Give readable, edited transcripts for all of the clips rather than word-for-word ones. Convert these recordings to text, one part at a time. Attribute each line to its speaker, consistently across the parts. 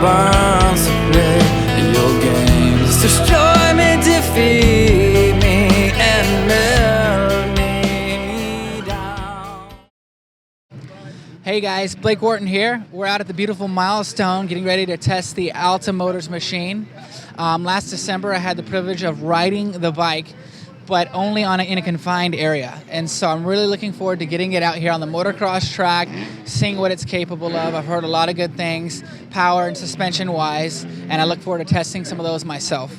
Speaker 1: burns to play your games. Destroy me, defeat me, and melt me down.
Speaker 2: Hey guys, Blake Wharton here. We're out at the beautiful Milestone getting ready to test the Alta Motors machine. Last December I had the privilege of riding the bike, but only in a confined area. And so I'm really looking forward to getting it out here on the motocross track, seeing what it's capable of. I've heard a lot of good things, power and suspension wise, and I look forward to testing some of those myself.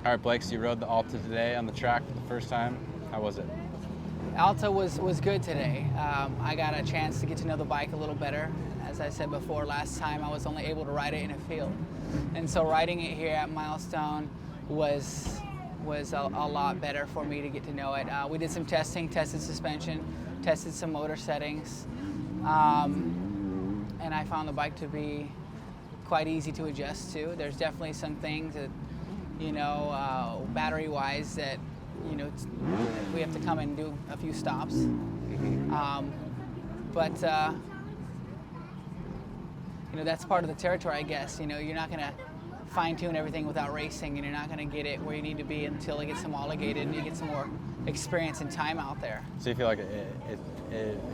Speaker 3: All right, Blake, so you rode the Alta today on the track for the first time. How was it?
Speaker 2: Alta was good today. I got a chance to get to know the bike a little better. As I said before, last time I was only able to ride it in a field. And so riding it here at Milestone was a lot better for me to get to know it. We did some testing, tested suspension, tested some motor settings, and I found the bike to be quite easy to adjust to. There's definitely some things that, battery-wise that, we have to come and do a few stops. But that's part of the territory, I guess. You're not going to fine-tune everything without racing, and you're not going to get it where you need to be until it gets homologated and you get some more experience and time out there.
Speaker 3: So you feel like it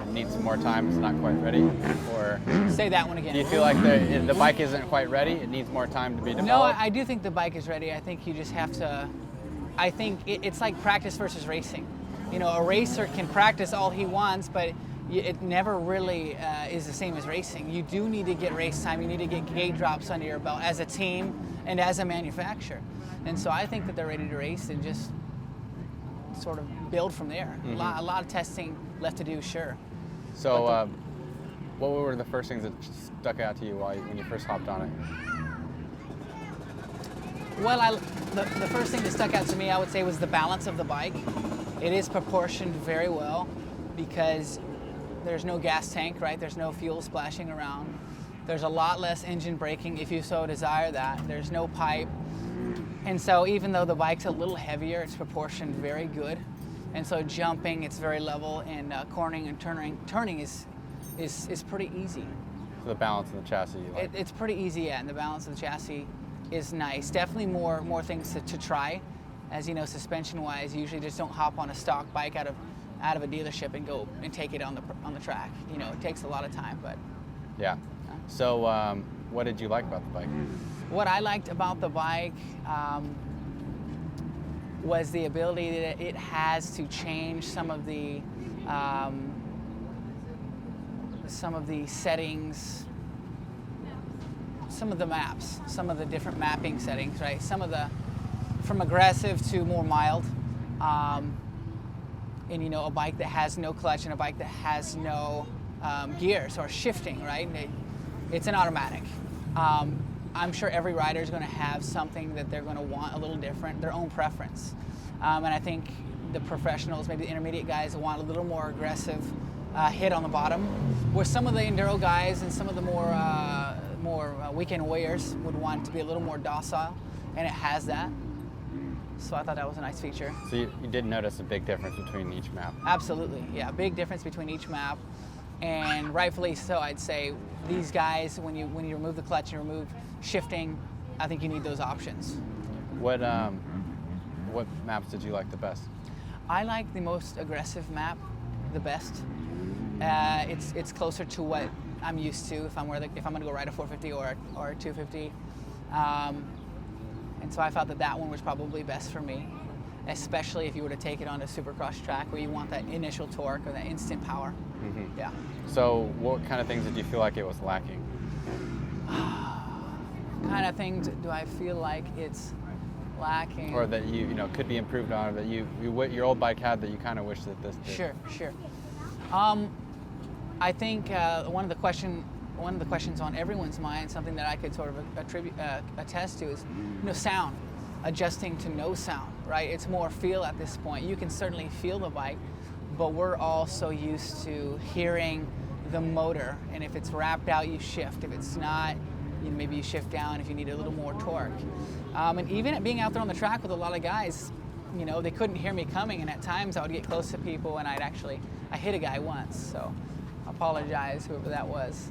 Speaker 3: needs some more time, it's not quite ready? Or
Speaker 2: say that one again.
Speaker 3: Do you feel like the bike isn't quite ready, it needs more time to be developed?
Speaker 2: No, I do think the bike is ready. I think you just have to, I think it's like practice versus racing. A racer can practice all he wants, but it never really is the same as racing. You do need to get race time, you need to get gate drops under your belt as a team and as a manufacturer. And so I think that they're ready to race and just sort of build from there.
Speaker 3: Mm-hmm.
Speaker 2: A lot of testing left to do, sure.
Speaker 3: So what were the first things that stuck out to you when you first hopped on it?
Speaker 2: Well, the first thing that stuck out to me, I would say, was the balance of the bike. It is proportioned very well because there's no gas tank, right? There's no fuel splashing around. There's a lot less engine braking if you so desire that. There's no pipe. And so even though the bike's a little heavier, it's proportioned very good. And so jumping, it's very level, and cornering and turning is pretty easy.
Speaker 3: So the balance of the chassis you like?
Speaker 2: It's pretty easy, yeah, and the balance of the chassis is nice. Definitely more things to try. As you know, suspension-wise, you usually just don't hop on a stock bike out of a dealership and go and take it on the track. It takes a lot of time, but
Speaker 3: yeah. So what did you like about the bike?
Speaker 2: What I liked about the bike was the ability that it has to change some of the settings, some of the maps, some of the different mapping settings, right? From aggressive to more mild. in a bike that has no clutch and a bike that has no gears or shifting, right? It's an automatic. I'm sure every rider is going to have something that they're going to want a little different, their own preference. And I think the professionals, maybe the intermediate guys, want a little more aggressive hit on the bottom, where some of the enduro guys and some of the more weekend warriors would want to be a little more docile, and it has that. So I thought that was a nice feature.
Speaker 3: So you did notice a big difference between each map?
Speaker 2: Absolutely, yeah, big difference between each map, and rightfully so. I'd say these guys, when you remove the clutch and remove shifting, I think you need those options.
Speaker 3: What maps did you like the best?
Speaker 2: I like the most aggressive map the best. It's closer to what I'm used to if I'm going to go ride a 450 or a 250. And so I felt that one was probably best for me, especially if you were to take it on a Supercross track where you want that initial torque or that instant power.
Speaker 3: Mm-hmm.
Speaker 2: Yeah.
Speaker 3: So what kind of things did you feel like it was lacking?
Speaker 2: Kind of things do I feel like it's lacking?
Speaker 3: Or that you could be improved on, or that your old bike had that you kind of wish that this did?
Speaker 2: Sure. I think one of the questions on everyone's mind, something that I could sort of attest to, is sound, adjusting to no sound, right? It's more feel at this point. You can certainly feel the bike, but we're all so used to hearing the motor, and if it's wrapped out, you shift. If it's not, maybe you shift down if you need a little more torque. And even at being out there on the track with a lot of guys, they couldn't hear me coming, and at times I would get close to people and I hit a guy once, so I apologize, whoever that was.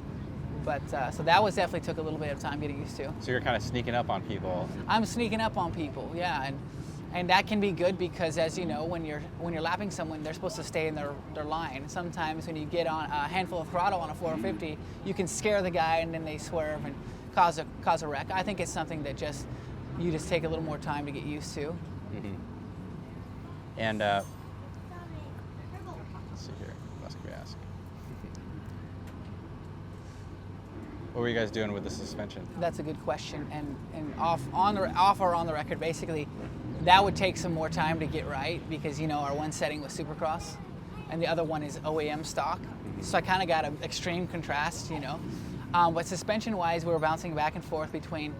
Speaker 2: But so that definitely took a little bit of time getting used to.
Speaker 3: So you're kind of sneaking up on people.
Speaker 2: I'm sneaking up on people, yeah, and that can be good because, as you know, when you're lapping someone, they're supposed to stay in their line. Sometimes when you get on a handful of throttle on a 450, you can scare the guy and then they swerve and cause a wreck. I think it's something that you just take a little more time to get used to.
Speaker 3: Mm-hmm. And let's see here, what else could we ask? What were you guys doing with the suspension?
Speaker 2: That's a good question, and off or on the record, basically, that would take some more time to get right because our one setting was Supercross, and the other one is OEM stock. Mm-hmm. So I kind of got an extreme contrast, But suspension-wise, we were bouncing back and forth between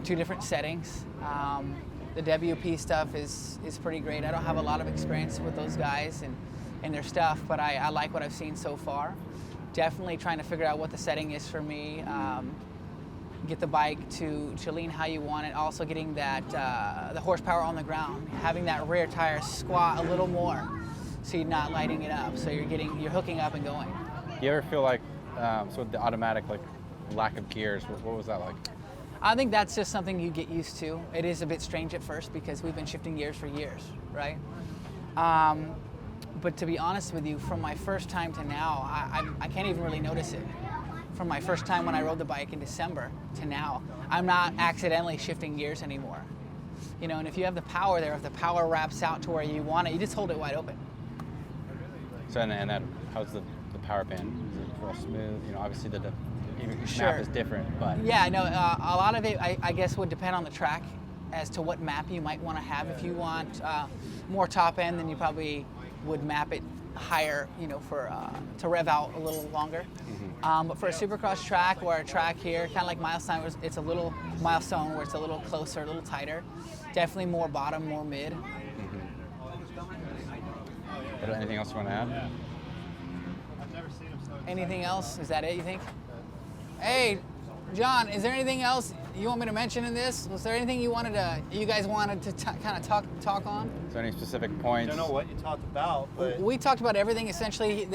Speaker 2: two different settings. The WP stuff is pretty great. I don't have a lot of experience with those guys and their stuff, but I like what I've seen so far. Definitely trying to figure out what the setting is for me. Get the bike to lean how you want it. Also getting that the horsepower on the ground, having that rear tire squat a little more, so you're not lighting it up. So you're hooking up and going.
Speaker 3: You ever feel like so with the automatic lack of gears? What was that like?
Speaker 2: I think that's just something you get used to. It is a bit strange at first because we've been shifting gears for years, right? But to be honest with you, from my first time to now, I can't even really notice it. From my first time when I rode the bike in December to now, I'm not accidentally shifting gears anymore. And if you have the power there, if the power wraps out to where you want it, you just hold it wide open.
Speaker 3: So and that, how's the power band? Is it real smooth? Obviously the
Speaker 2: Sure.
Speaker 3: map is different, but
Speaker 2: yeah, no, a lot of it I guess would depend on the track as to what map you might want to have. If you want more top end, then you probably would map it higher, to rev out a little longer. Mm-hmm. But for a Supercross track or a track here, kind of like Milestone, it's a little Milestone where it's a little closer, a little tighter. Definitely more bottom, more mid.
Speaker 3: Mm-hmm. Anything else you want to add?
Speaker 2: Anything else? Is that it, you think? Hey, John, is there anything else you want me to mention in this? Was there anything you guys wanted to kind of talk on?
Speaker 3: Is there any specific points?
Speaker 4: I don't know what you talked about, but
Speaker 2: we talked about everything essentially.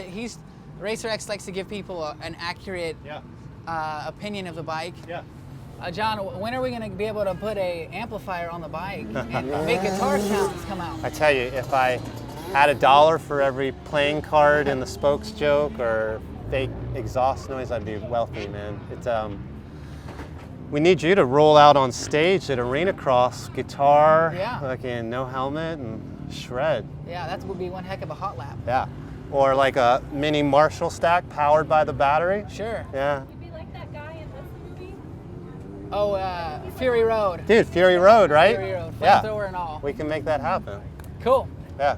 Speaker 2: Racer X likes to give people an accurate opinion of the bike.
Speaker 4: Yeah.
Speaker 2: John, when are we going to be able to put a amplifier on the bike and make guitar sounds come out?
Speaker 4: I tell you, if I had $1 for every playing card in the spokes joke or fake exhaust noise, I'd be wealthy, man. It's we need you to roll out on stage at Arena Cross, guitar, fucking no helmet, and shred.
Speaker 2: Yeah, that would be one heck of a hot lap.
Speaker 4: Yeah, or like a mini Marshall stack powered by the battery.
Speaker 2: Sure.
Speaker 4: Yeah.
Speaker 5: You'd be like that guy in this movie.
Speaker 2: Oh, Fury Road.
Speaker 4: Dude, Fury Road, right?
Speaker 2: Fury Road,
Speaker 4: yeah.
Speaker 2: flamethrower and all.
Speaker 4: We can make that happen.
Speaker 2: Cool.
Speaker 4: Yeah.